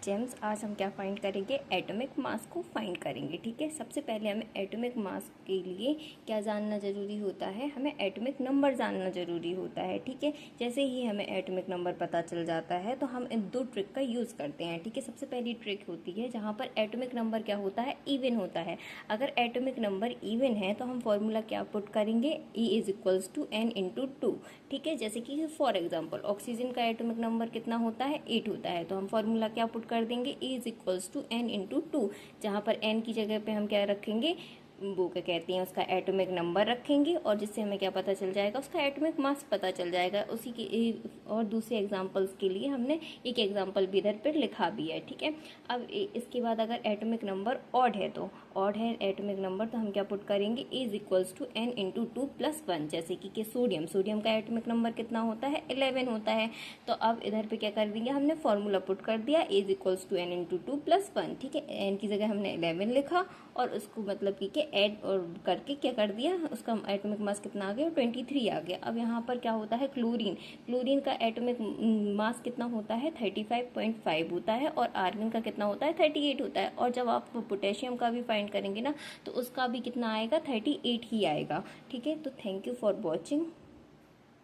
James, आज हम क्या फाइंड करेंगे, एटॉमिक मास को फाइंड करेंगे। ठीक है, सबसे पहले हमें एटॉमिक मास के लिए क्या जानना ज़रूरी होता है, हमें एटॉमिक नंबर जानना ज़रूरी होता है। ठीक है, जैसे ही हमें एटॉमिक नंबर पता चल जाता है तो हम इन दो ट्रिक का यूज़ करते हैं। ठीक है, सबसे पहली ट्रिक होती है जहाँ पर एटॉमिक नंबर क्या होता है, इवन होता है। अगर एटॉमिक नंबर इवन है तो हम फॉर्मूला क्या पुट करेंगे, E is equals to n into two. ठीक है, जैसे कि फॉर एग्जाम्पल ऑक्सीजन का एटॉमिक नंबर कितना होता है, 8 होता है, तो हम फॉर्मूला क्या पुट कर देंगे, E is equals to n into two, जहाँ पर n की जगह पे हम क्या रखेंगे, वो क्या कहते हैं, उसका एटॉमिक नंबर रखेंगे और जिससे हमें क्या पता चल जाएगा, उसका एटॉमिक मास पता चल जाएगा। उसी की और दूसरे एग्जांपल्स के लिए हमने एक एग्जांपल भी इधर पर लिखा भी है। ठीक है, अब इसके बाद अगर एटॉमिक नंबर ऑड है, तो ऑड है एटॉमिक नंबर, तो हम क्या पुट करेंगे, E is equals to n into two plus one. जैसे कि सोडियम का एटॉमिक नंबर कितना होता है, 11 होता है। तो अब इधर पे क्या कर देंगे, हमने फॉर्मूला पुट कर दिया, E is equals to n into two plus one. ठीक है, n की जगह हमने 11 लिखा और उसको मतलब कि ऐड और करके क्या कर दिया, उसका एटॉमिक मास कितना आ गया, 23 आ गया। अब यहाँ पर क्या होता है, क्लोरीन का एटॉमिक मास कितना होता है, 35.5 होता है और आर्गन का कितना होता है, 38 होता है। और जब आप पोटेशियम का भी फाइंड करेंगे ना तो उसका भी कितना आएगा, 38 ही आएगा। ठीक है, तो थैंक यू फॉर वॉचिंग।